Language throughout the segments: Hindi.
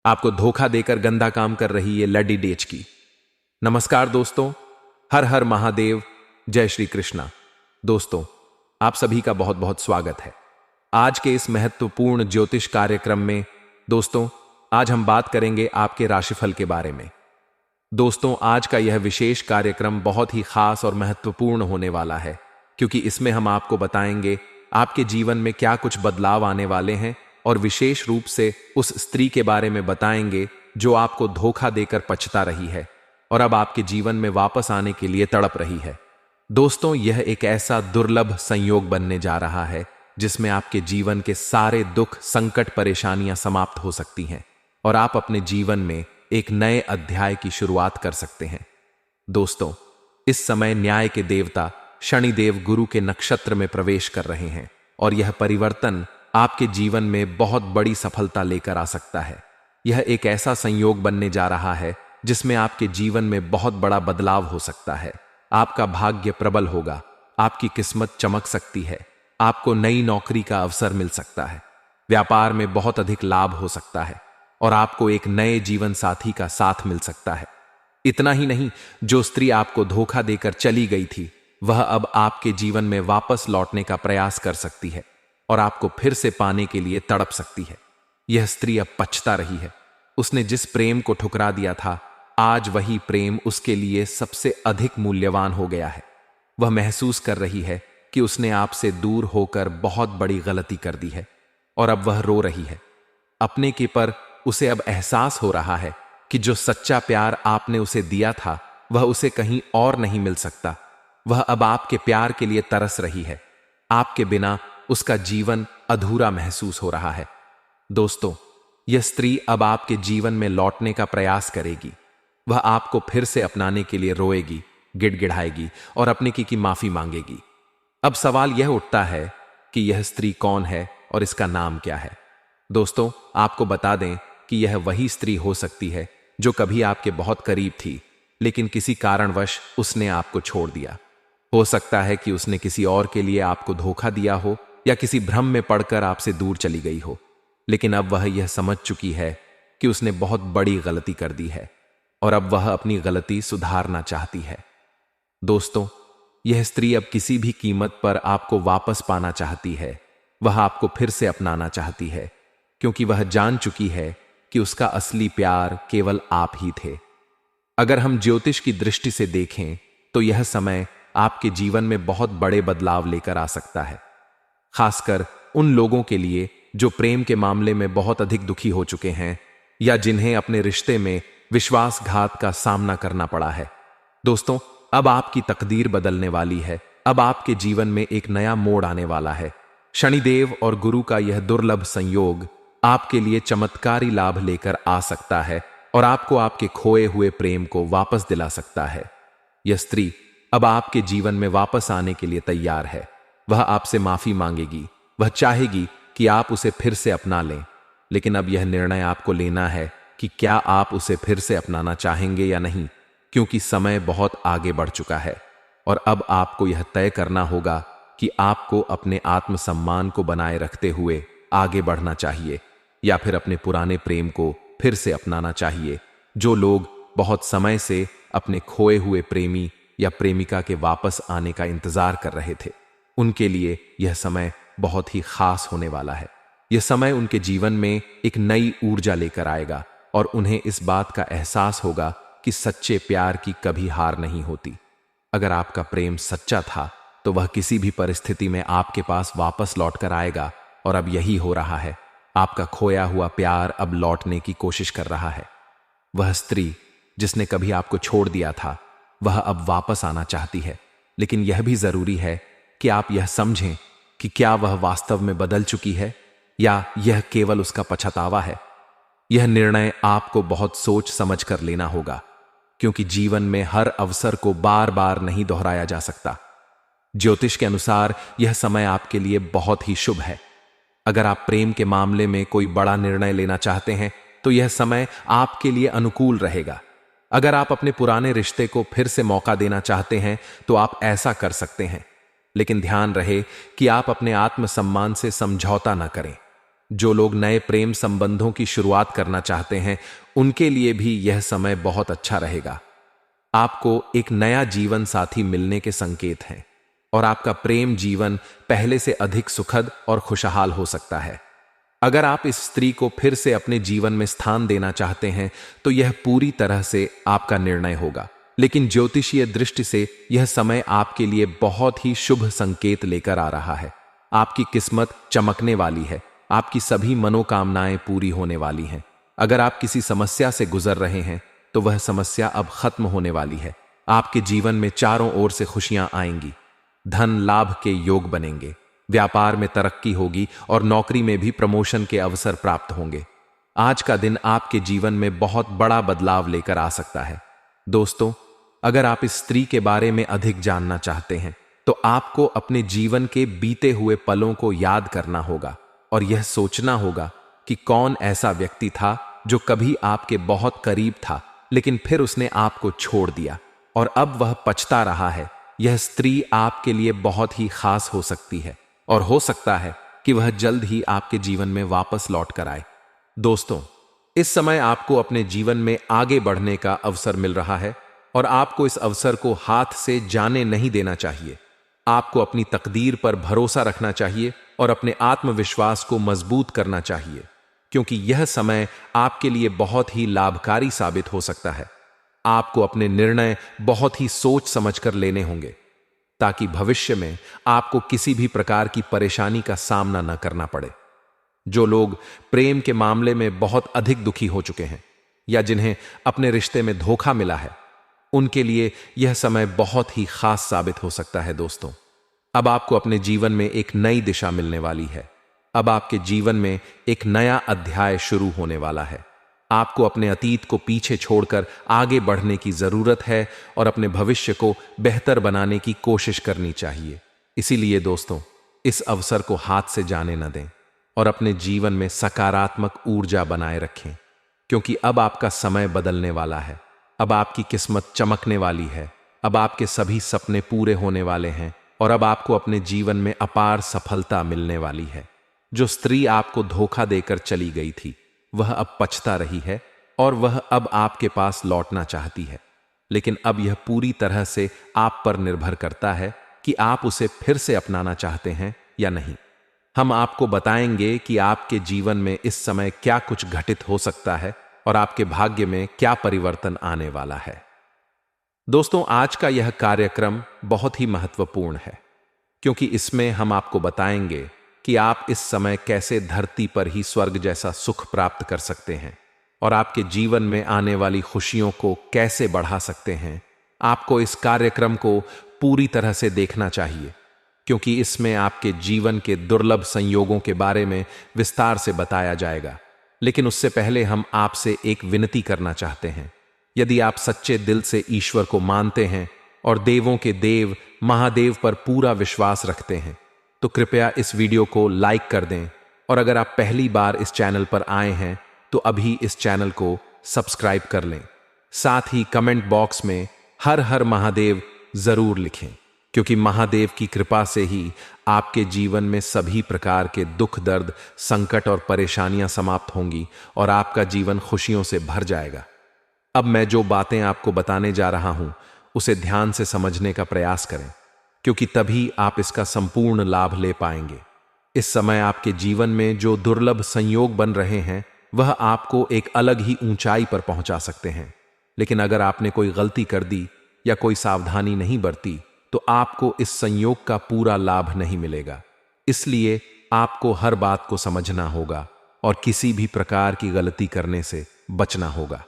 आपको धोखा देकर गंदा काम कर रही ये लडी डेच की। नमस्कार दोस्तों, हर हर महादेव, जय श्री कृष्णा। दोस्तों, आप सभी का बहुत बहुत स्वागत है आज के इस महत्वपूर्ण ज्योतिष कार्यक्रम में। दोस्तों, आज हम बात करेंगे आपके राशिफल के बारे में। दोस्तों, आज का यह विशेष कार्यक्रम बहुत ही खास और महत्वपूर्ण होने वाला है, क्योंकि इसमें हम आपको बताएंगे आपके जीवन में क्या कुछ बदलाव आने वाले हैं, और विशेष रूप से उस स्त्री के बारे में बताएंगे जो आपको धोखा देकर पछता रही है और अब आपके जीवन में वापस आने के लिए तड़प रही है। दोस्तों, यह एक ऐसा दुर्लभ संयोग बनने जा रहा है जिसमें आपके जीवन के सारे दुख, संकट, परेशानियां समाप्त हो सकती हैं और आप अपने जीवन में एक नए अध्याय की शुरुआत कर सकते हैं। दोस्तों, इस समय न्याय के देवता शनिदेव गुरु के नक्षत्र में प्रवेश कर रहे हैं और यह परिवर्तन आपके जीवन में बहुत बड़ी सफलता लेकर आ सकता है। यह एक ऐसा संयोग बनने जा रहा है जिसमें आपके जीवन में बहुत बड़ा बदलाव हो सकता है। आपका भाग्य प्रबल होगा, आपकी किस्मत चमक सकती है, आपको नई नौकरी का अवसर मिल सकता है, व्यापार में बहुत अधिक लाभ हो सकता है और आपको एक नए जीवन साथी का साथ मिल सकता है। इतना ही नहीं, जो स्त्री आपको धोखा देकर चली गई थी वह अब आपके जीवन में वापस लौटने का प्रयास कर सकती है और आपको फिर से पाने के लिए तड़प सकती है। यह स्त्री अब पछता रही है। उसने जिस प्रेम को ठुकरा दिया था, आज वही प्रेम उसके लिए सबसे अधिक मूल्यवान हो गया है। वह महसूस कर रही है कि उसने आपसे दूर होकर बहुत बड़ी गलती कर दी है और अब वह रो रही है। अपने के पर उसे अब एहसास हो रहा है कि जो सच्चा प्यार आपने उसे दिया था वह उसे कहीं और नहीं मिल सकता। वह अब आपके प्यार के लिए तरस रही है। आपके बिना उसका जीवन अधूरा महसूस हो रहा है। दोस्तों, यह स्त्री अब आपके जीवन में लौटने का प्रयास करेगी। वह आपको फिर से अपनाने के लिए रोएगी, गिड़गिड़ाएगी और अपने की माफी मांगेगी। अब सवाल यह उठता है कि यह स्त्री कौन है और इसका नाम क्या है। दोस्तों, आपको बता दें कि यह वही स्त्री हो सकती है जो कभी आपके बहुत करीब थी, लेकिन किसी कारणवश उसने आपको छोड़ दिया। हो सकता है कि उसने किसी और के लिए आपको धोखा दिया हो या किसी भ्रम में पड़कर आपसे दूर चली गई हो, लेकिन अब वह यह समझ चुकी है कि उसने बहुत बड़ी गलती कर दी है और अब वह अपनी गलती सुधारना चाहती है। दोस्तों, यह स्त्री अब किसी भी कीमत पर आपको वापस पाना चाहती है। वह आपको फिर से अपनाना चाहती है, क्योंकि वह जान चुकी है कि उसका असली प्यार केवल आप ही थे। अगर हम ज्योतिष की दृष्टि से देखें तो यह समय आपके जीवन में बहुत बड़े बदलाव लेकर आ सकता है, खासकर उन लोगों के लिए जो प्रेम के मामले में बहुत अधिक दुखी हो चुके हैं या जिन्हें अपने रिश्ते में विश्वासघात का सामना करना पड़ा है। दोस्तों, अब आपकी तकदीर बदलने वाली है। अब आपके जीवन में एक नया मोड़ आने वाला है। शनिदेव और गुरु का यह दुर्लभ संयोग आपके लिए चमत्कारी लाभ लेकर आ सकता है और आपको आपके खोए हुए प्रेम को वापस दिला सकता है। यह स्त्री अब आपके जीवन में वापस आने के लिए तैयार है। वह आपसे माफी मांगेगी। वह चाहेगी कि आप उसे फिर से अपना लें, लेकिन अब यह निर्णय आपको लेना है कि क्या आप उसे फिर से अपनाना चाहेंगे या नहीं, क्योंकि समय बहुत आगे बढ़ चुका है और अब आपको यह तय करना होगा कि आपको अपने आत्मसम्मान को बनाए रखते हुए आगे बढ़ना चाहिए या फिर अपने पुराने प्रेम को फिर से अपनाना चाहिए। जो लोग बहुत समय से अपने खोए हुए प्रेमी या प्रेमिका के वापस आने का इंतजार कर रहे थे, उनके लिए यह समय बहुत ही खास होने वाला है। यह समय उनके जीवन में एक नई ऊर्जा लेकर आएगा और उन्हें इस बात का एहसास होगा कि सच्चे प्यार की कभी हार नहीं होती। अगर आपका प्रेम सच्चा था तो वह किसी भी परिस्थिति में आपके पास वापस लौट कर आएगा और अब यही हो रहा है। आपका खोया हुआ प्यार अब लौटने की कोशिश कर रहा है। वह स्त्री जिसने कभी आपको छोड़ दिया था वह अब वापस आना चाहती है, लेकिन यह भी जरूरी है कि आप यह समझें कि क्या वह वास्तव में बदल चुकी है या यह केवल उसका पछतावा है। यह निर्णय आपको बहुत सोच समझ कर लेना होगा, क्योंकि जीवन में हर अवसर को बार बार नहीं दोहराया जा सकता। ज्योतिष के अनुसार यह समय आपके लिए बहुत ही शुभ है। अगर आप प्रेम के मामले में कोई बड़ा निर्णय लेना चाहते हैं तो यह समय आपके लिए अनुकूल रहेगा। अगर आप अपने पुराने रिश्ते को फिर से मौका देना चाहते हैं तो आप ऐसा कर सकते हैं, लेकिन ध्यान रहे कि आप अपने आत्मसम्मान से समझौता न करें। जो लोग नए प्रेम संबंधों की शुरुआत करना चाहते हैं उनके लिए भी यह समय बहुत अच्छा रहेगा। आपको एक नया जीवन साथी मिलने के संकेत हैं और आपका प्रेम जीवन पहले से अधिक सुखद और खुशहाल हो सकता है। अगर आप इस स्त्री को फिर से अपने जीवन में स्थान देना चाहते हैं तो यह पूरी तरह से आपका निर्णय होगा, लेकिन ज्योतिषीय दृष्टि से यह समय आपके लिए बहुत ही शुभ संकेत लेकर आ रहा है। आपकी किस्मत चमकने वाली है, आपकी सभी मनोकामनाएं पूरी होने वाली हैं। अगर आप किसी समस्या से गुजर रहे हैं तो वह समस्या अब खत्म होने वाली है। आपके जीवन में चारों ओर से खुशियां आएंगी, धन लाभ के योग बनेंगे, व्यापार में तरक्की होगी और नौकरी में भी प्रमोशन के अवसर प्राप्त होंगे। आज का दिन आपके जीवन में बहुत बड़ा बदलाव लेकर आ सकता है। दोस्तों, अगर आप इस स्त्री के बारे में अधिक जानना चाहते हैं तो आपको अपने जीवन के बीते हुए पलों को याद करना होगा और यह सोचना होगा कि कौन ऐसा व्यक्ति था जो कभी आपके बहुत करीब था लेकिन फिर उसने आपको छोड़ दिया और अब वह पछता रहा है। यह स्त्री आपके लिए बहुत ही खास हो सकती है और हो सकता है कि वह जल्द ही आपके जीवन में वापस लौट कर आए। दोस्तों, इस समय आपको अपने जीवन में आगे बढ़ने का अवसर मिल रहा है और आपको इस अवसर को हाथ से जाने नहीं देना चाहिए। आपको अपनी तकदीर पर भरोसा रखना चाहिए और अपने आत्मविश्वास को मजबूत करना चाहिए, क्योंकि यह समय आपके लिए बहुत ही लाभकारी साबित हो सकता है। आपको अपने निर्णय बहुत ही सोच समझकर लेने होंगे ताकि भविष्य में आपको किसी भी प्रकार की परेशानी का सामना न करना पड़े। जो लोग प्रेम के मामले में बहुत अधिक दुखी हो चुके हैं या जिन्हें अपने रिश्ते में धोखा मिला है, उनके लिए यह समय बहुत ही खास साबित हो सकता है। दोस्तों, अब आपको अपने जीवन में एक नई दिशा मिलने वाली है। अब आपके जीवन में एक नया अध्याय शुरू होने वाला है। आपको अपने अतीत को पीछे छोड़कर आगे बढ़ने की जरूरत है और अपने भविष्य को बेहतर बनाने की कोशिश करनी चाहिए। इसीलिए दोस्तों, इस अवसर को हाथ से जाने न दें और अपने जीवन में सकारात्मक ऊर्जा बनाए रखें, क्योंकि अब आपका समय बदलने वाला है। अब आपकी किस्मत चमकने वाली है। अब आपके सभी सपने पूरे होने वाले हैं और अब आपको अपने जीवन में अपार सफलता मिलने वाली है। जो स्त्री आपको धोखा देकर चली गई थी वह अब पछता रही है और वह अब आपके पास लौटना चाहती है, लेकिन अब यह पूरी तरह से आप पर निर्भर करता है कि आप उसे फिर से अपनाना चाहते हैं या नहीं। हम आपको बताएंगे कि आपके जीवन में इस समय क्या कुछ घटित हो सकता है और आपके भाग्य में क्या परिवर्तन आने वाला है। दोस्तों, आज का यह कार्यक्रम बहुत ही महत्वपूर्ण है, क्योंकि इसमें हम आपको बताएंगे कि आप इस समय कैसे धरती पर ही स्वर्ग जैसा सुख प्राप्त कर सकते हैं और आपके जीवन में आने वाली खुशियों को कैसे बढ़ा सकते हैं। आपको इस कार्यक्रम को पूरी तरह से देखना चाहिए, क्योंकि इसमें आपके जीवन के दुर्लभ संयोगों के बारे में विस्तार से बताया जाएगा। लेकिन उससे पहले हम आपसे एक विनती करना चाहते हैं। यदि आप सच्चे दिल से ईश्वर को मानते हैं और देवों के देव महादेव पर पूरा विश्वास रखते हैं तो कृपया इस वीडियो को लाइक कर दें और अगर आप पहली बार इस चैनल पर आए हैं तो अभी इस चैनल को सब्सक्राइब कर लें। साथ ही कमेंट बॉक्स में हर हर महादेव जरूर लिखें, क्योंकि महादेव की कृपा से ही आपके जीवन में सभी प्रकार के दुख दर्द संकट और परेशानियां समाप्त होंगी और आपका जीवन खुशियों से भर जाएगा। अब मैं जो बातें आपको बताने जा रहा हूं उसे ध्यान से समझने का प्रयास करें, क्योंकि तभी आप इसका संपूर्ण लाभ ले पाएंगे। इस समय आपके जीवन में जो दुर्लभ संयोग बन रहे हैं वह आपको एक अलग ही ऊंचाई पर पहुंचा सकते हैं, लेकिन अगर आपने कोई गलती कर दी या कोई सावधानी नहीं बरती तो आपको इस संयोग का पूरा लाभ नहीं मिलेगा। इसलिए आपको हर बात को समझना होगा और किसी भी प्रकार की गलती करने से बचना होगा।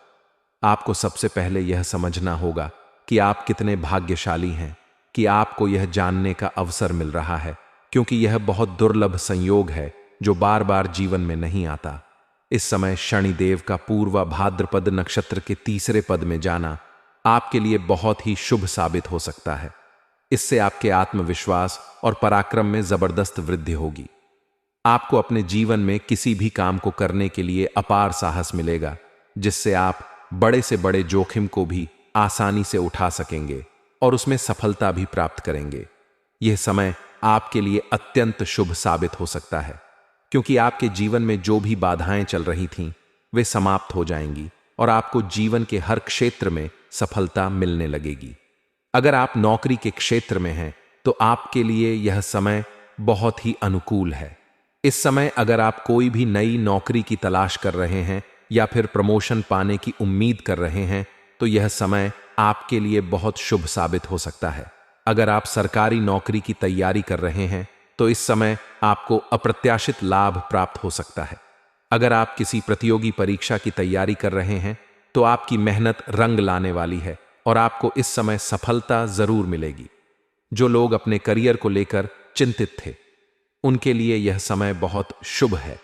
आपको सबसे पहले यह समझना होगा कि आप कितने भाग्यशाली हैं कि आपको यह जानने का अवसर मिल रहा है, क्योंकि यह बहुत दुर्लभ संयोग है जो बार बार जीवन में नहीं आता। इस समय शनिदेव का पूर्वा भाद्रपद नक्षत्र के तीसरे पद में जाना आपके लिए बहुत ही शुभ साबित हो सकता है। इससे आपके आत्मविश्वास और पराक्रम में जबरदस्त वृद्धि होगी। आपको अपने जीवन में किसी भी काम को करने के लिए अपार साहस मिलेगा, जिससे आप बड़े से बड़े जोखिम को भी आसानी से उठा सकेंगे और उसमें सफलता भी प्राप्त करेंगे। यह समय आपके लिए अत्यंत शुभ साबित हो सकता है, क्योंकि आपके जीवन में जो भी बाधाएं चल रही थीं वे समाप्त हो जाएंगी और आपको जीवन के हर क्षेत्र में सफलता मिलने लगेगी। अगर आप नौकरी के क्षेत्र में हैं तो आपके लिए यह समय बहुत ही अनुकूल है। इस समय अगर आप कोई भी नई नौकरी की तलाश कर रहे हैं या फिर प्रमोशन पाने की उम्मीद कर रहे हैं तो यह समय आपके लिए बहुत शुभ साबित हो सकता है। अगर आप सरकारी नौकरी की तैयारी कर रहे हैं तो इस समय आपको अप्रत्याशित लाभ प्राप्त हो सकता है। अगर आप किसी प्रतियोगी परीक्षा की तैयारी कर रहे हैं तो आपकी मेहनत रंग लाने वाली है और आपको इस समय सफलता जरूर मिलेगी। जो लोग अपने करियर को लेकर चिंतित थे उनके लिए यह समय बहुत शुभ है।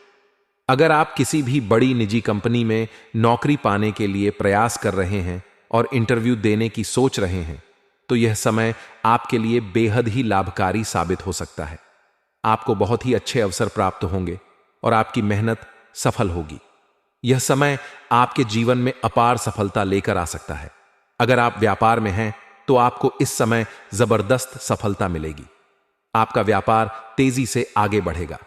अगर आप किसी भी बड़ी निजी कंपनी में नौकरी पाने के लिए प्रयास कर रहे हैं और इंटरव्यू देने की सोच रहे हैं तो यह समय आपके लिए बेहद ही लाभकारी साबित हो सकता है। आपको बहुत ही अच्छे अवसर प्राप्त होंगे और आपकी मेहनत सफल होगी। यह समय आपके जीवन में अपार सफलता लेकर आ सकता है। अगर आप व्यापार में हैं तो आपको इस समय जबरदस्त सफलता मिलेगी। आपका व्यापार तेजी से आगे बढ़ेगा।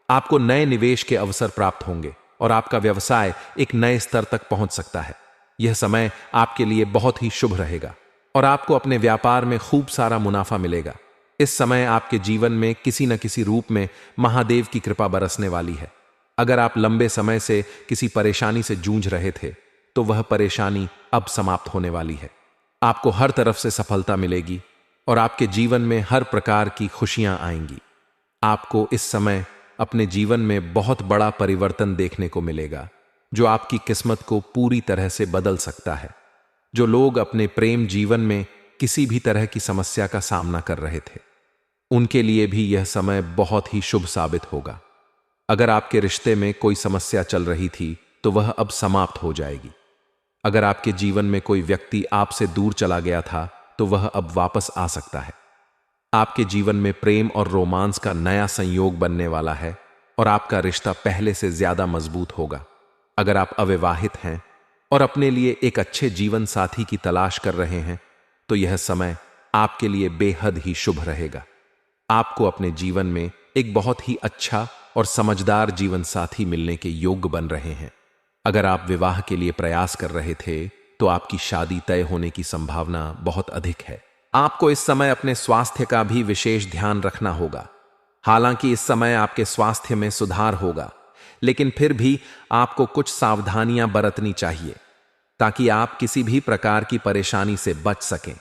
आपको नए निवेश के अवसर प्राप्त होंगे और आपका व्यवसाय एक नए स्तर तक पहुंच सकता है। यह समय आपके लिए बहुत ही शुभ रहेगा और आपको अपने व्यापार में खूब सारा मुनाफा मिलेगा। इस समय आपके जीवन में किसी न किसी रूप में महादेव की कृपा बरसने वाली है। अगर आप लंबे समय से किसी परेशानी से जूझ रहे थे तो वह परेशानी अब समाप्त होने वाली है। आपको हर तरफ से सफलता मिलेगी और आपके जीवन में हर प्रकार की खुशियां आएंगी। आपको इस समय अपने जीवन में बहुत बड़ा परिवर्तन देखने को मिलेगा जो आपकी किस्मत को पूरी तरह से बदल सकता है। जो लोग अपने प्रेम जीवन में किसी भी तरह की समस्या का सामना कर रहे थे उनके लिए भी यह समय बहुत ही शुभ साबित होगा। अगर आपके रिश्ते में कोई समस्या चल रही थी तो वह अब समाप्त हो जाएगी। अगर आपके जीवन में कोई व्यक्ति आपसे दूर चला गया था तो वह अब वापस आ सकता है। आपके जीवन में प्रेम और रोमांस का नया संयोग बनने वाला है और आपका रिश्ता पहले से ज्यादा मजबूत होगा। अगर आप अविवाहित हैं और अपने लिए एक अच्छे जीवन साथी की तलाश कर रहे हैं तो यह समय आपके लिए बेहद ही शुभ रहेगा। आपको अपने जीवन में एक बहुत ही अच्छा और समझदार जीवन साथी मिलने के योग्य बन रहे हैं। अगर आप विवाह के लिए प्रयास कर रहे थे तो आपकी शादी तय होने की संभावना बहुत अधिक है। आपको इस समय अपने स्वास्थ्य का भी विशेष ध्यान रखना होगा। हालांकि इस समय आपके स्वास्थ्य में सुधार होगा लेकिन फिर भी आपको कुछ सावधानियां बरतनी चाहिए ताकि आप किसी भी प्रकार की परेशानी से बच सकें।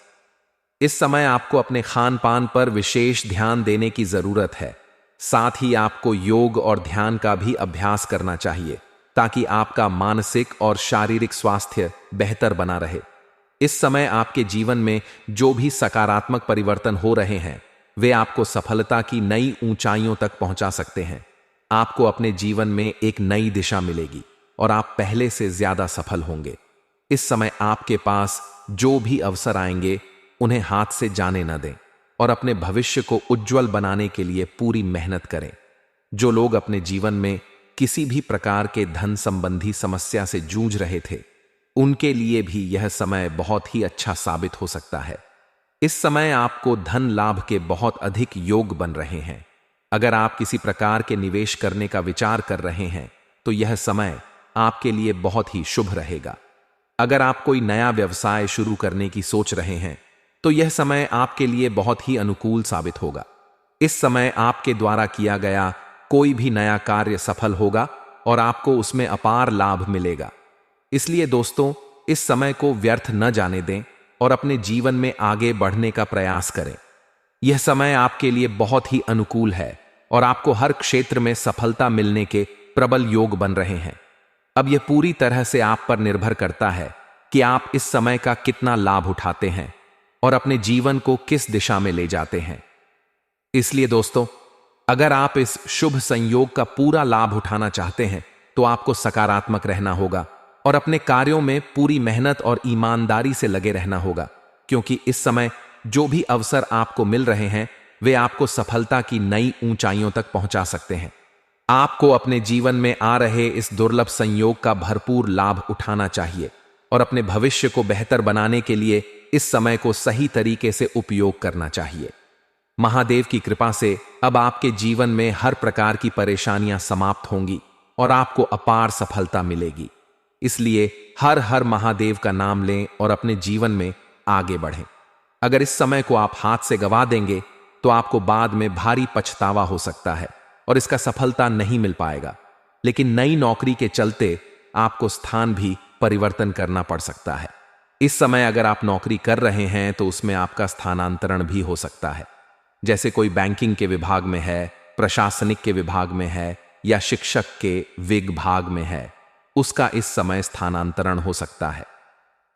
इस समय आपको अपने खान पान पर विशेष ध्यान देने की जरूरत है। साथ ही आपको योग और ध्यान का भी अभ्यास करना चाहिए ताकि आपका मानसिक और शारीरिक स्वास्थ्य बेहतर बना रहे। इस समय आपके जीवन में जो भी सकारात्मक परिवर्तन हो रहे हैं वे आपको सफलता की नई ऊंचाइयों तक पहुंचा सकते हैं। आपको अपने जीवन में एक नई दिशा मिलेगी और आप पहले से ज्यादा सफल होंगे। इस समय आपके पास जो भी अवसर आएंगे उन्हें हाथ से जाने न दें और अपने भविष्य को उज्जवल बनाने के लिए पूरी मेहनत करें। जो लोग अपने जीवन में किसी भी प्रकार के धन संबंधी समस्या से जूझ रहे थे उनके लिए भी यह समय बहुत ही अच्छा साबित हो सकता है। इस समय आपको धन लाभ के बहुत अधिक योग बन रहे हैं। अगर आप किसी प्रकार के निवेश करने का विचार कर रहे हैं तो यह समय आपके लिए बहुत ही शुभ रहेगा। अगर आप कोई नया व्यवसाय शुरू करने की सोच रहे हैं तो यह समय आपके लिए बहुत ही अनुकूल साबित होगा। इस समय आपके द्वारा किया गया कोई भी नया कार्य सफल होगा और आपको उसमें अपार लाभ मिलेगा। इसलिए दोस्तों, इस समय को व्यर्थ न जाने दें और अपने जीवन में आगे बढ़ने का प्रयास करें। यह समय आपके लिए बहुत ही अनुकूल है और आपको हर क्षेत्र में सफलता मिलने के प्रबल योग बन रहे हैं। अब यह पूरी तरह से आप पर निर्भर करता है कि आप इस समय का कितना लाभ उठाते हैं और अपने जीवन को किस दिशा में ले जाते हैं। इसलिए दोस्तों, अगर आप इस शुभ संयोग का पूरा लाभ उठाना चाहते हैं तो आपको सकारात्मक रहना होगा और अपने कार्यों में पूरी मेहनत और ईमानदारी से लगे रहना होगा, क्योंकि इस समय जो भी अवसर आपको मिल रहे हैं वे आपको सफलता की नई ऊंचाइयों तक पहुंचा सकते हैं। आपको अपने जीवन में आ रहे इस दुर्लभ संयोग का भरपूर लाभ उठाना चाहिए और अपने भविष्य को बेहतर बनाने के लिए इस समय को सही तरीके से उपयोग करना चाहिए। महादेव की कृपा से अब आपके जीवन में हर प्रकार की परेशानियां समाप्त होंगी और आपको अपार सफलता मिलेगी। इसलिए हर हर महादेव का नाम लें और अपने जीवन में आगे बढ़ें। अगर इस समय को आप हाथ से गंवा देंगे तो आपको बाद में भारी पछतावा हो सकता है और इसका सफलता नहीं मिल पाएगा। लेकिन नई नौकरी के चलते आपको स्थान भी परिवर्तन करना पड़ सकता है। इस समय अगर आप नौकरी कर रहे हैं तो उसमें आपका स्थानांतरण भी हो सकता है। जैसे कोई बैंकिंग के विभाग में है, प्रशासनिक के विभाग में है या शिक्षक के विभाग में है, उसका इस समय स्थानांतरण हो सकता है।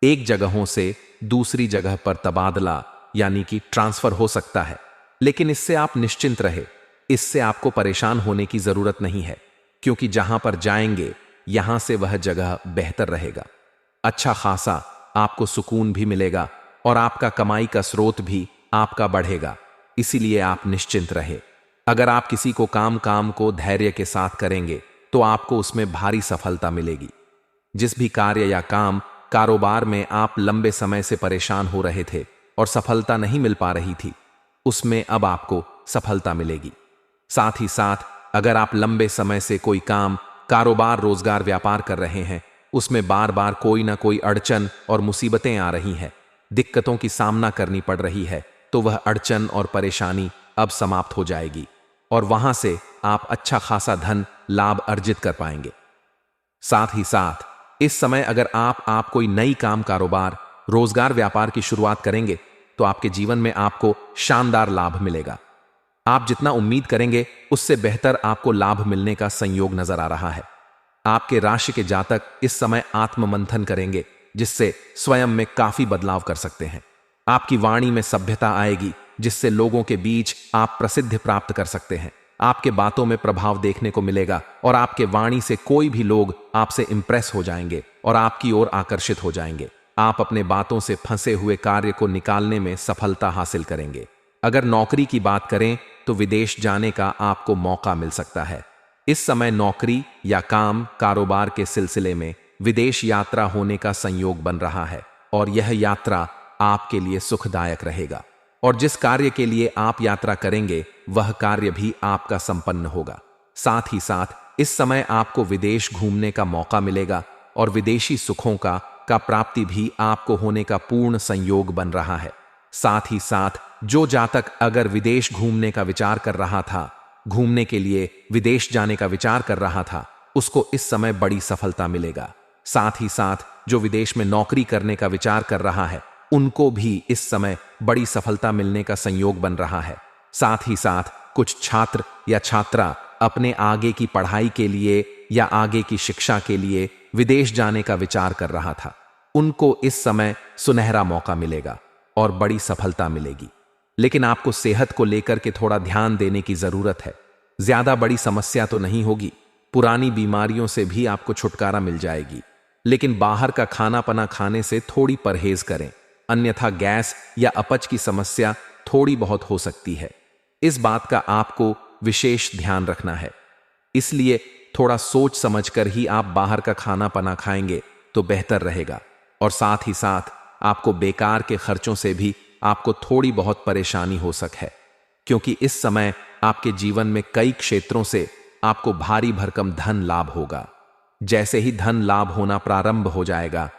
एक जगहों से दूसरी जगह पर तबादला यानी कि ट्रांसफर हो सकता है। लेकिन इससे आप निश्चिंत रहे, इससे आपको परेशान होने की जरूरत नहीं है, क्योंकि जहां पर जाएंगे यहां से वह जगह बेहतर रहेगा। अच्छा खासा आपको सुकून भी मिलेगा और आपका कमाई का स्रोत भी आपका बढ़ेगा। इसीलिए आप निश्चिंत रहे। अगर आप किसी को काम को धैर्य के साथ करेंगे तो आपको उसमें भारी सफलता मिलेगी। जिस भी कार्य या कारोबार में आप लंबे समय से परेशान हो रहे थे और सफलता नहीं मिल पा रही थी, उसमें अब आपको सफलता मिलेगी। साथ ही साथ अगर आप लंबे समय से कोई कारोबार, रोजगार, व्यापार कर रहे हैं, उसमें बार बार कोई ना कोई अड़चन और मुसीबतें आ रही हैं, दिक्कतों की सामना करनी पड़ रही है, तो वह अड़चन और परेशानी अब समाप्त हो जाएगी और वहां से आप अच्छा खासा धन लाभ अर्जित कर पाएंगे। साथ ही साथ इस समय अगर आप कोई नई कारोबार, रोजगार, व्यापार की शुरुआत करेंगे तो आपके जीवन में आपको शानदार लाभ मिलेगा। आप जितना उम्मीद करेंगे उससे बेहतर आपको लाभ मिलने का संयोग नजर आ रहा है। आपके राशि के जातक इस समय आत्ममंथन करेंगे, जिससे स्वयं में काफी बदलाव कर सकते हैं। आपकी वाणी में सभ्यता आएगी, जिससे लोगों के बीच आप प्रसिद्धि प्राप्त कर सकते हैं। आपके बातों में प्रभाव देखने को मिलेगा और आपके वाणी से कोई भी लोग आपसे इंप्रेस हो जाएंगे और आपकी ओर आकर्षित हो जाएंगे। आप अपने बातों से फंसे हुए कार्य को निकालने में सफलता हासिल करेंगे। अगर नौकरी की बात करें तो विदेश जाने का आपको मौका मिल सकता है। इस समय नौकरी या कारोबार के सिलसिले में विदेश यात्रा होने का संयोग बन रहा है और यह यात्रा आपके लिए सुखदायक रहेगा और जिस कार्य के लिए आप यात्रा करेंगे वह कार्य भी आपका संपन्न होगा। साथ ही साथ इस समय आपको विदेश घूमने का मौका मिलेगा और विदेशी सुखों का प्राप्ति भी आपको होने का पूर्ण संयोग बन रहा है। साथ ही साथ जो जातक अगर विदेश घूमने का विचार कर रहा था, घूमने के लिए विदेश जाने का विचार कर रहा था, उसको इस समय बड़ी सफलता मिलेगा। साथ ही साथ जो विदेश में नौकरी करने का विचार कर रहा है, उनको भी इस समय बड़ी सफलता मिलने का संयोग बन रहा है। साथ ही साथ कुछ छात्र या छात्रा अपने आगे की पढ़ाई के लिए या आगे की शिक्षा के लिए विदेश जाने का विचार कर रहा था, उनको इस समय सुनहरा मौका मिलेगा और बड़ी सफलता मिलेगी। लेकिन आपको सेहत को लेकर के थोड़ा ध्यान देने की जरूरत है। ज्यादा बड़ी समस्या तो नहीं होगी, पुरानी बीमारियों से भी आपको छुटकारा मिल जाएगी, लेकिन बाहर का खाना पना खाने से थोड़ी परहेज करें, अन्यथा गैस या अपच की समस्या थोड़ी बहुत हो सकती है। इस बात का आपको विशेष ध्यान रखना है। इसलिए थोड़ा सोच समझकर ही आप बाहर का खाना पना खाएंगे तो बेहतर रहेगा और साथ ही साथ आपको बेकार के खर्चों से भी आपको थोड़ी बहुत परेशानी हो सकती है, क्योंकि इस समय आपके जीवन में कई क्षेत्रों से आपको भारी भरकम धन लाभ होगा। जैसे ही धन लाभ होना प्रारंभ हो जाएगा,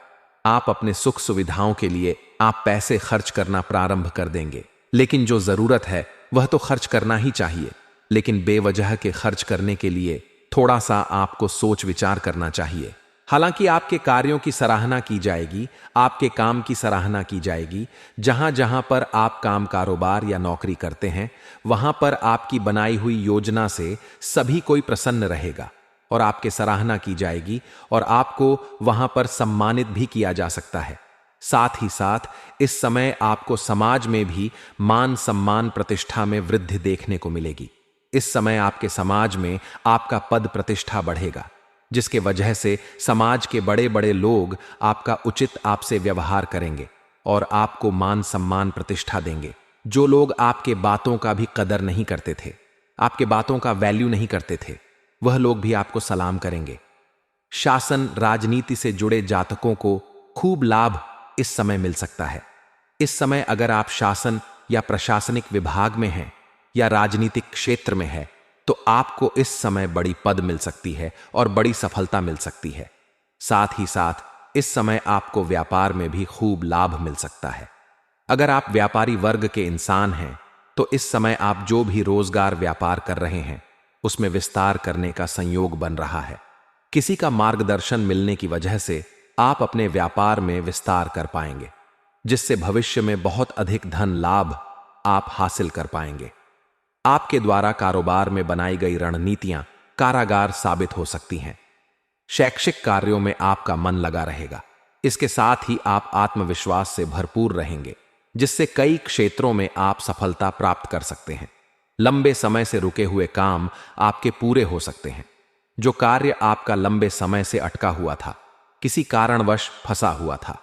आप अपने सुख सुविधाओं के लिए आप पैसे खर्च करना प्रारंभ कर देंगे। लेकिन जो जरूरत है वह तो खर्च करना ही चाहिए, लेकिन बेवजह के खर्च करने के लिए थोड़ा सा आपको सोच विचार करना चाहिए। हालांकि आपके कार्यों की सराहना की जाएगी, आपके काम की सराहना की जाएगी। जहां जहां पर आप कारोबार या नौकरी करते हैं, वहां पर आपकी बनाई हुई योजना से सभी कोई प्रसन्न रहेगा और आपके सराहना की जाएगी और आपको वहां पर सम्मानित भी किया जा सकता है। साथ ही साथ इस समय आपको समाज में भी मान सम्मान प्रतिष्ठा में वृद्धि देखने को मिलेगी। इस समय आपके समाज में आपका पद प्रतिष्ठा बढ़ेगा, जिसके वजह से समाज के बड़े बड़े लोग आपका उचित आपसे व्यवहार करेंगे और आपको मान सम्मान प्रतिष्ठा देंगे। जो लोग आपके बातों का भी कदर नहीं करते थे, आपके बातों का वैल्यू नहीं करते थे, वह लोग भी आपको सलाम करेंगे। शासन, राजनीति से जुड़े जातकों को खूब लाभ इस समय मिल सकता है। इस समय अगर आप शासन या प्रशासनिक विभाग में हैं या राजनीतिक क्षेत्र में है तो आपको इस समय बड़ी पद मिल सकती है और बड़ी सफलता मिल सकती है। साथ ही साथ इस समय आपको व्यापार में भी खूब लाभ मिल सकता है। अगर आप व्यापारी वर्ग के इंसान हैं तो इस समय आप जो भी रोजगार व्यापार कर रहे हैं उसमें विस्तार करने का संयोग बन रहा है। किसी का मार्गदर्शन मिलने की वजह से आप अपने व्यापार में विस्तार कर पाएंगे, जिससे भविष्य में बहुत अधिक धन लाभ आप हासिल कर पाएंगे। आपके द्वारा कारोबार में बनाई गई रणनीतियां कारागार साबित हो सकती हैं। शैक्षिक कार्यों में आपका मन लगा रहेगा। इसके साथ ही आप आत्मविश्वास से भरपूर रहेंगे, जिससे कई क्षेत्रों में आप सफलता प्राप्त कर सकते हैं। लंबे समय से रुके हुए काम आपके पूरे हो सकते हैं। जो कार्य आपका लंबे समय से अटका हुआ था, किसी कारणवश फंसा हुआ था,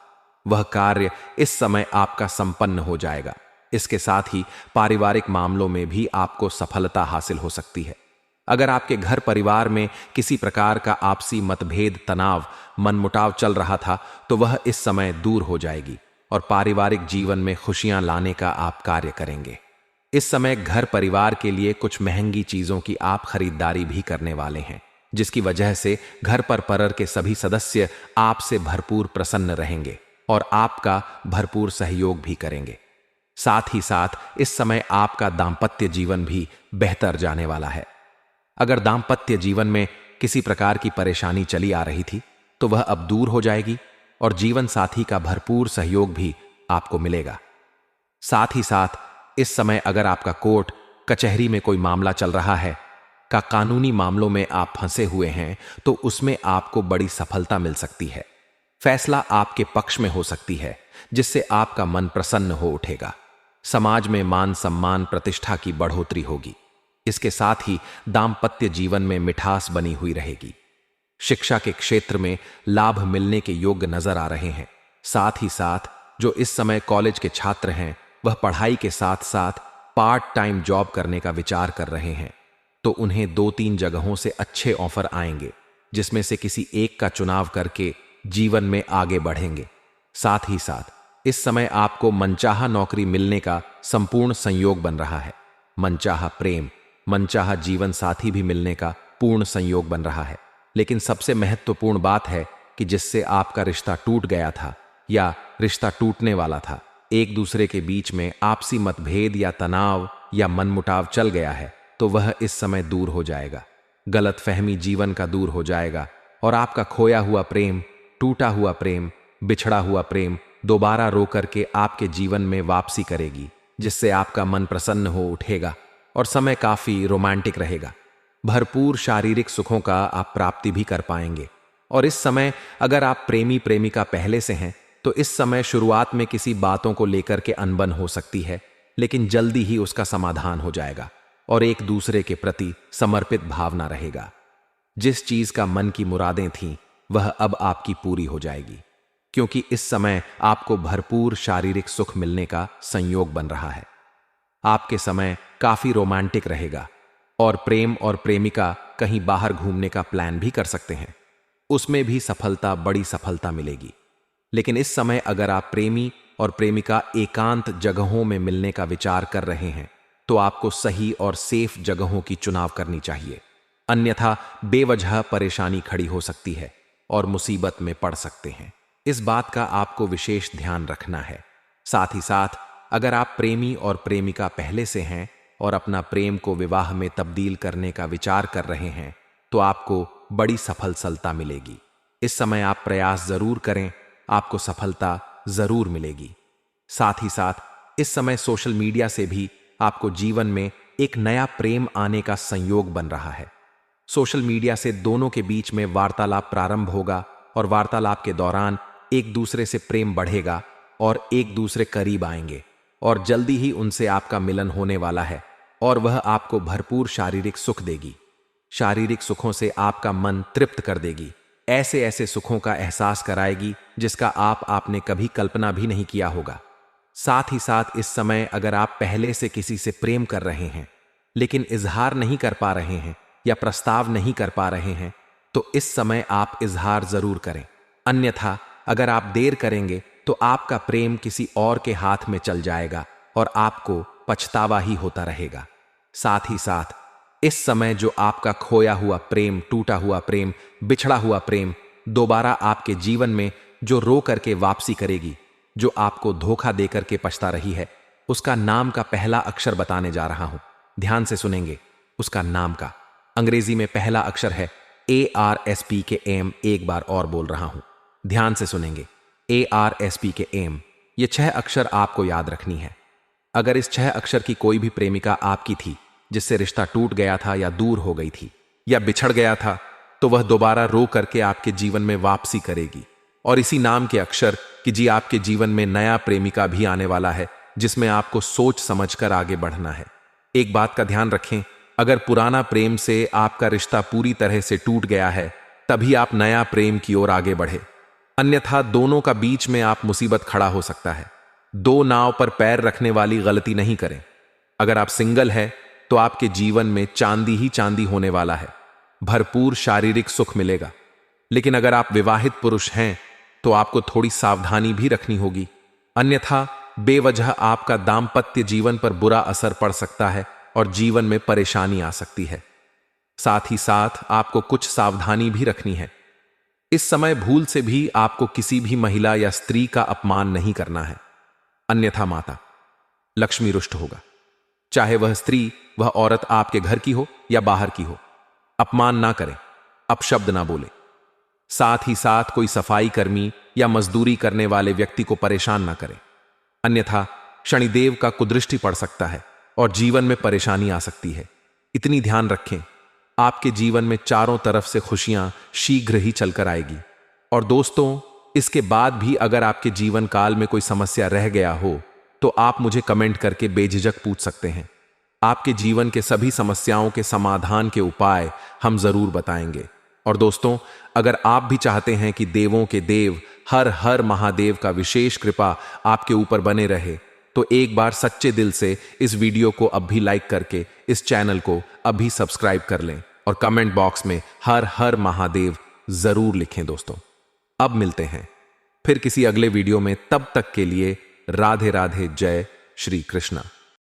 वह कार्य इस समय आपका संपन्न हो जाएगा। इसके साथ ही पारिवारिक मामलों में भी आपको सफलता हासिल हो सकती है। अगर आपके घर परिवार में किसी प्रकार का आपसी मतभेद, तनाव, मनमुटाव चल रहा था तो वह इस समय दूर हो जाएगी और पारिवारिक जीवन में खुशियां लाने का आप कार्य करेंगे। इस समय घर परिवार के लिए कुछ महंगी चीजों की आप खरीदारी भी करने वाले हैं, जिसकी वजह से घर पर के सभी सदस्य आपसे भरपूर प्रसन्न रहेंगे और आपका भरपूर सहयोग भी करेंगे। साथ ही साथ इस समय आपका दांपत्य जीवन भी बेहतर जाने वाला है। अगर दांपत्य जीवन में किसी प्रकार की परेशानी चली आ रही थी तो वह अब दूर हो जाएगी और जीवन साथी का भरपूर सहयोग भी आपको मिलेगा। साथ ही साथ इस समय अगर आपका कोर्ट कचहरी में कोई मामला चल रहा है, का कानूनी मामलों में आप फंसे हुए हैं तो उसमें आपको बड़ी सफलता मिल सकती है। फैसला आपके पक्ष में हो सकती है, जिससे आपका मन प्रसन्न हो उठेगा। समाज में मान सम्मान प्रतिष्ठा की बढ़ोतरी होगी। इसके साथ ही दांपत्य जीवन में मिठास बनी हुई रहेगी। शिक्षा के क्षेत्र में लाभ मिलने के योग्य नजर आ रहे हैं। साथ ही साथ जो इस समय कॉलेज के छात्र हैं वह पढ़ाई के साथ साथ पार्ट टाइम जॉब करने का विचार कर रहे हैं तो उन्हें 2-3 जगहों से अच्छे ऑफर आएंगे, जिसमें से किसी एक का चुनाव करके जीवन में आगे बढ़ेंगे। साथ ही साथ इस समय आपको मनचाहा नौकरी मिलने का संपूर्ण संयोग बन रहा है। मनचाहा प्रेम, मनचाहा जीवन साथी भी मिलने का पूर्ण संयोग बन रहा है। लेकिन सबसे महत्वपूर्ण बात है कि जिससे आपका रिश्ता टूट गया था या रिश्ता टूटने वाला था, एक दूसरे के बीच में आपसी मतभेद या तनाव या मनमुटाव चल गया है तो वह इस समय दूर हो जाएगा। गलतफहमी जीवन का दूर हो जाएगा और आपका खोया हुआ प्रेम, टूटा हुआ प्रेम, बिछड़ा हुआ प्रेम दोबारा रो करके आपके जीवन में वापसी करेगी, जिससे आपका मन प्रसन्न हो उठेगा और समय काफी रोमांटिक रहेगा। भरपूर शारीरिक सुखों का आप प्राप्ति भी कर पाएंगे। और इस समय अगर आप प्रेमी प्रेमिका पहले से हैं तो इस समय शुरुआत में किसी बातों को लेकर के अनबन हो सकती है, लेकिन जल्दी ही उसका समाधान हो जाएगा और एक दूसरे के प्रति समर्पित भावना रहेगा। जिस चीज का मन की मुरादें थीं वह अब आपकी पूरी हो जाएगी, क्योंकि इस समय आपको भरपूर शारीरिक सुख मिलने का संयोग बन रहा है। आपके समय काफी रोमांटिक रहेगा और प्रेम और प्रेमिका कहीं बाहर घूमने का प्लान भी कर सकते हैं, उसमें भी सफलता, बड़ी सफलता मिलेगी। लेकिन इस समय अगर आप प्रेमी और प्रेमिका एकांत जगहों में मिलने का विचार कर रहे हैं तो आपको सही और सेफ जगहों की चुनाव करनी चाहिए, अन्यथा बेवजह परेशानी खड़ी हो सकती है और मुसीबत में पड़ सकते हैं। इस बात का आपको विशेष ध्यान रखना है। साथ ही साथ अगर आप प्रेमी और प्रेमिका पहले से हैं और अपना प्रेम को विवाह में तब्दील करने का विचार कर रहे हैं तो आपको बड़ी सफलता मिलेगी। इस समय आप प्रयास जरूर करें, आपको सफलता जरूर मिलेगी। साथ ही साथ इस समय सोशल मीडिया से भी आपको जीवन में एक नया प्रेम आने का संयोग बन रहा है। सोशल मीडिया से दोनों के बीच में वार्तालाप प्रारंभ होगा और वार्तालाप के दौरान एक दूसरे से प्रेम बढ़ेगा और एक दूसरे करीब आएंगे और जल्दी ही उनसे आपका मिलन होने वाला है और वह आपको भरपूर शारीरिक सुख देगी। शारीरिक सुखों से आपका मन तृप्त कर देगी, ऐसे ऐसे सुखों का एहसास कराएगी जिसका आपने कभी कल्पना भी नहीं किया होगा। साथ ही साथ इस समय अगर आप पहले से किसी से प्रेम कर रहे हैं लेकिन इजहार नहीं कर पा रहे हैं या प्रस्ताव नहीं कर पा रहे हैं तो इस समय आप इजहार जरूर करें, अन्यथा अगर आप देर करेंगे तो आपका प्रेम किसी और के हाथ में चल जाएगा और आपको पछतावा ही होता रहेगा। साथ ही साथ इस समय जो आपका खोया हुआ प्रेम, टूटा हुआ प्रेम, बिछड़ा हुआ प्रेम दोबारा आपके जीवन में जो रो करके वापसी करेगी, जो आपको धोखा देकर के पछता रही है, उसका नाम का पहला अक्षर बताने जा रहा हूं। ध्यान से सुनेंगे। उसका नाम का अंग्रेजी में पहला अक्षर है ARSPKM। एक बार और बोल रहा हूं, ध्यान से सुनेंगे। ARSPKM। ये 6 अक्षर आपको याद रखनी है। अगर इस 6 अक्षर की कोई भी प्रेमिका आपकी थी, जिससे रिश्ता टूट गया था या दूर हो गई थी या बिछड़ गया था, तो वह दोबारा रो करके आपके जीवन में वापसी करेगी। और इसी नाम के अक्षर कि जी आपके जीवन में नया प्रेमिका भी आने वाला है, जिसमें आपको सोच समझकर आगे बढ़ना है। एक बात का ध्यान रखें, अगर पुराना प्रेम से आपका रिश्ता पूरी तरह से टूट गया है, तभी आप नया प्रेम की ओर आगे बढ़े, अन्यथा दोनों का बीच में आप मुसीबत खड़ा हो सकता है। 2 नाव पर पैर रखने वाली गलती नहीं करें। अगर आप सिंगल है तो आपके जीवन में चांदी ही चांदी होने वाला है, भरपूर शारीरिक सुख मिलेगा। लेकिन अगर आप विवाहित पुरुष हैं तो आपको थोड़ी सावधानी भी रखनी होगी, अन्यथा बेवजह आपका दाम्पत्य जीवन पर बुरा असर पड़ सकता है और जीवन में परेशानी आ सकती है। साथ ही साथ आपको कुछ सावधानी भी रखनी है। इस समय भूल से भी आपको किसी भी महिला या स्त्री का अपमान नहीं करना है, अन्यथा माता लक्ष्मी रुष्ट होगा। चाहे वह स्त्री, वह औरत आपके घर की हो या बाहर की हो, अपमान ना करें, अपशब्द ना बोले। साथ ही साथ कोई सफाई कर्मी या मजदूरी करने वाले व्यक्ति को परेशान ना करें, अन्यथा शनिदेव का कुदृष्टि पड़ सकता है और जीवन में परेशानी आ सकती है। इतनी ध्यान रखें, आपके जीवन में चारों तरफ से खुशियां शीघ्र ही चलकर आएगी। और दोस्तों, इसके बाद भी अगर आपके जीवन काल में कोई समस्या रह गया हो तो आप मुझे कमेंट करके बेझिझक पूछ सकते हैं। आपके जीवन के सभी समस्याओं के समाधान के उपाय हम जरूर बताएंगे। और दोस्तों, अगर आप भी चाहते हैं कि देवों के देव हर हर महादेव का विशेष कृपा आपके ऊपर बने रहे, तो एक बार सच्चे दिल से इस वीडियो को अब भी लाइक करके इस चैनल को अभी सब्सक्राइब कर लें और कमेंट बॉक्स में हर हर महादेव जरूर लिखें। दोस्तों, अब मिलते हैं फिर किसी अगले वीडियो में। तब तक के लिए राधे राधे, जय श्री कृष्णा।